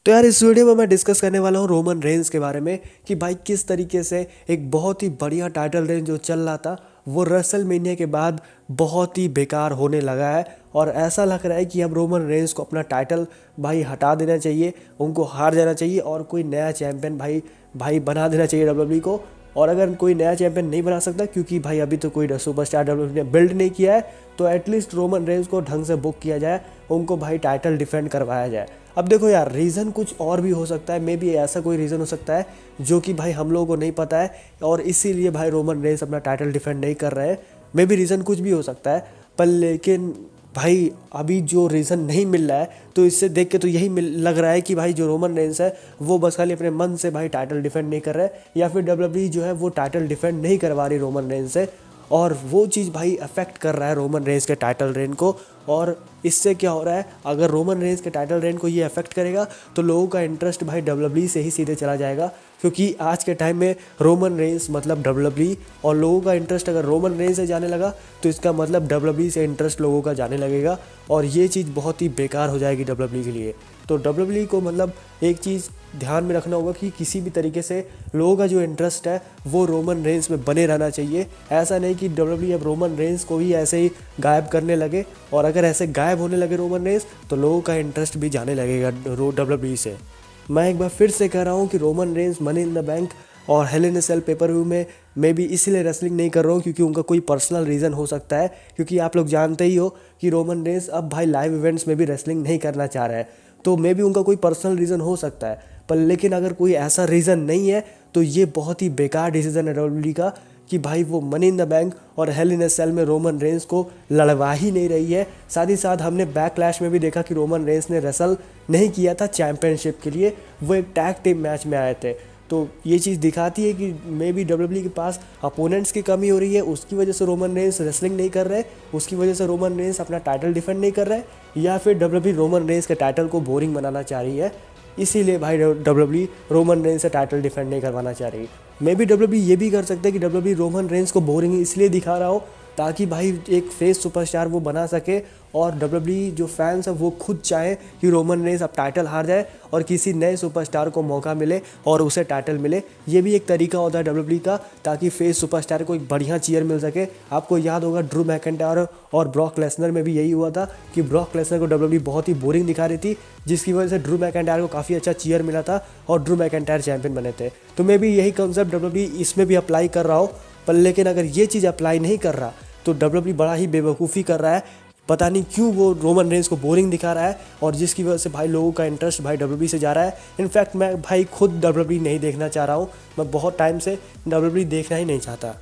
तो यार इस वीडियो में मैं डिस्कस करने वाला हूँ रोमन रेंस के बारे में कि भाई किस तरीके से एक बहुत ही बढ़िया टाइटल रेंज जो चल रहा था वो रेसलमेनिया के बाद बहुत ही बेकार होने लगा है। और ऐसा लग रहा है कि अब रोमन रेंस को अपना टाइटल भाई हटा देना चाहिए, उनको हार जाना चाहिए और कोई नया चैंपियन भाई भाई बना देना चाहिए डब्ल्यूडब्ल्यूई को। और अगर कोई नया चैंपियन नहीं बना सकता क्योंकि भाई अभी तो कोई सुपरस्टार डब्ल्यूडब्ल्यूई ने बिल्ड नहीं किया है, तो एटलीस्ट रोमन रेंस को ढंग से बुक किया जाए, उनको भाई टाइटल डिफेंड करवाया जाए। अब देखो यार, रीज़न कुछ और भी हो सकता है, मे बी ऐसा कोई रीज़न हो सकता है जो कि भाई हम लोगों को नहीं पता है और इसीलिए भाई रोमन रेंस अपना टाइटल डिफेंड नहीं कर रहे हैं। मे बी रीज़न कुछ भी हो सकता है, पर लेकिन भाई अभी जो रीज़न नहीं मिल रहा है तो इससे देख के तो यही लग रहा है कि भाई जो रोमन रेंस है वो बस खाली अपने मन से भाई टाइटल डिफेंड नहीं कर रहा है, या फिर डब्ल्यूडब्ल्यूई जो है वो टाइटल डिफेंड नहीं करवा रही रोमन रेंस से, और वो चीज़ भाई अफेक्ट कर रहा है रोमन रेंस के टाइटल रेन को। और इससे क्या हो रहा है, अगर रोमन रेंस के टाइटल रेन को ये अफेक्ट करेगा तो लोगों का इंटरेस्ट भाई डब्ल्यूडब्ल्यूई से ही सीधे चला जाएगा, क्योंकि आज के टाइम में रोमन रेंस मतलब डब्ल्यूडब्ल्यूई, और लोगों का इंटरेस्ट अगर रोमन रेंस से जाने लगा तो इसका मतलब डब्ल्यूडब्ल्यूई से इंटरेस्ट लोगों का जाने लगेगा और ये चीज़ बहुत ही बेकार हो जाएगी डब्ल्यूडब्ल्यूई के लिए। तो डब्ल्यूडब्ल्यूई को मतलब एक चीज़ ध्यान में रखना होगा कि किसी भी तरीके से लोगों का जो इंटरेस्ट है वो रोमन रेंस में बने रहना चाहिए। ऐसा नहीं कि डब्ल्यूडब्ल्यूई अब रोमन रेंस को ही ऐसे ही गायब करने लगे, और अगर ऐसे गायब होने लगे रोमन रेंस तो लोगों का इंटरेस्ट भी जाने लगेगा डब्ल्यूडब्ल्यूई से। मैं एक बार फिर से कह रहा हूँ कि Roman Reigns money in the bank और हेल इन अ सेल पेपर व्यू में मैं भी इसलिए रेसलिंग नहीं कर रहा हूँ क्योंकि उनका कोई पर्सनल रीज़न हो सकता है, क्योंकि आप लोग जानते ही हो कि रोमन रेंस अब भाई लाइव इवेंट्स में भी रेसलिंग नहीं करना चाह रहा है, तो मे भी उनका कोई पर्सनल रीज़न हो सकता है। पर लेकिन अगर कोई ऐसा रीज़न नहीं है तो ये बहुत ही बेकार डिसीजन है डब्ल्यूडब्ल्यूई का कि भाई वो मनी इन द बैंक और हेल इन अ सेल में रोमन रेंस को लड़वा ही नहीं रही है। साथ ही साथ हमने बैकलैश में भी देखा कि रोमन रेंस ने रेसल नहीं किया था चैंपियनशिप के लिए, वो एक टैग टीम मैच में आए थे। तो ये चीज़ दिखाती है कि मे बी डब्ल्यूडब्ल्यूई के पास अपोनेंट्स की कमी हो रही है, उसकी वजह से रोमन रेंस रेसलिंग नहीं कर रहे, उसकी वजह से रोमन रेंस अपना टाइटल डिफेंड नहीं कर रहे, या फिर डब्ल्यूडब्ल्यूई रोमन रेंस के टाइटल को बोरिंग बनाना चाह रही है, इसीलिए भाई डब्ल्यूडब्ल्यूई रोमन रेंस से टाइटल डिफेंड नहीं करवाना चाह रही। मे बी डब्ल्यूडब्ल्यूई ये भी कर सकते हैं कि डब्ल्यूडब्ल्यूई रोमन रेंस को बोरिंग इसलिए दिखा रहा हो ताकि भाई एक फेस सुपरस्टार वो बना सके, और डब्ल्यूडब्ल्यूई जो फैंस है वो खुद चाहे कि रोमन रेंस अब टाइटल हार जाए और किसी नए सुपरस्टार को मौका मिले और उसे टाइटल मिले। ये भी एक तरीका होता है डब्ल्यूडब्ल्यूई का, ताकि फेस सुपरस्टार को एक बढ़िया चीयर मिल सके। आपको याद होगा ड्रू मैकिंटायर और ब्रॉक लेसनर में भी यही हुआ था कि ब्रॉक लेसनर को डब्ल्यूडब्ल्यूई बहुत ही बोरिंग दिखा रही थी, जिसकी वजह से ड्रू मैकिंटायर को काफ़ी अच्छा चीयर मिला था और ड्रू मैकिंटायर चैंपियन बने थे। तो मे भी यही कॉन्सेप्ट डब्ल्यूडब्ल्यूई इसमें भी अप्लाई कर रहा हो, पर लेकिन अगर ये चीज़ अप्लाई नहीं कर रहा तो डब्ल्यूडब्ल्यूई बड़ा ही बेवकूफ़ी कर रहा है। पता नहीं क्यों वो रोमन रेंस को बोरिंग दिखा रहा है, और जिसकी वजह से भाई लोगों का इंटरेस्ट भाई डब्ल्यूडब्ल्यूई से जा रहा है। इनफैक्ट मैं भाई खुद डब्ल्यूडब्ल्यूई नहीं देखना चाह रहा हूँ, मैं बहुत टाइम से डब्ल्यूडब्ल्यूई देखना ही नहीं चाहता।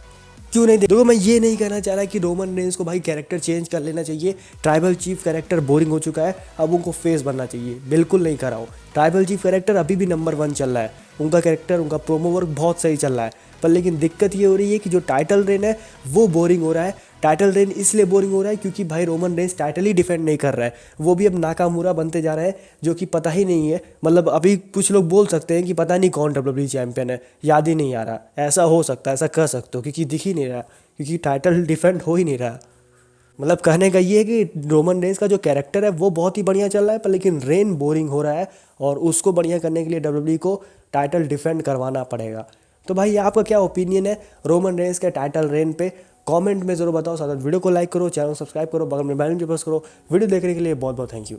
क्यों नहीं देखो, मैं ये नहीं कहना चाह रहा कि रोमन रेंस को भाई कैरेक्टर चेंज कर लेना चाहिए, ट्राइबल चीफ कैरेक्टर बोरिंग हो चुका है, अब उनको फेस बनना चाहिए, बिल्कुल नहीं कर रहा हूँ। ट्राइबल चीफ कैरेक्टर अभी भी नंबर 1 चल रहा है, उनका कैरेक्टर उनका प्रोमो वर्क बहुत सही चल रहा है, पर लेकिन दिक्कत ये हो रही है कि जो टाइटल रेन है वो बोरिंग हो रहा है। टाइटल रेन इसलिए बोरिंग हो रहा है क्योंकि भाई रोमन रेंस टाइटल ही डिफेंड नहीं कर रहा है, वो भी अब नाकामुरा बनते जा रहे हैं, जो कि पता ही नहीं है। मतलब अभी कुछ लोग बोल सकते हैं कि पता नहीं कौन डब्ल्यूडब्ल्यूई चैंपियन है, याद ही नहीं आ रहा, ऐसा हो सकता है, ऐसा कह सकते हो, क्योंकि दिख ही नहीं रहा, क्योंकि टाइटल डिफेंड हो ही नहीं रहा। मतलब कहने का ये है कि रोमन रेंस का जो कैरेक्टर है वो बहुत ही बढ़िया चल रहा है, पर लेकिन रेन बोरिंग हो रहा है, और उसको बढ़िया करने के लिए डब्ल्यूडब्ल्यूई को टाइटल डिफेंड करवाना पड़ेगा। तो भाई आपका क्या ओपिनियन है रोमन रेंस के टाइटल रेन पे, कमेंट में ज़रूर बताओ। साथ वीडियो को लाइक करो, चैनल सब्सक्राइब करो, बगल में बेल आइकन प्रेस करो। वीडियो देखने के लिए बहुत बहुत थैंक यू।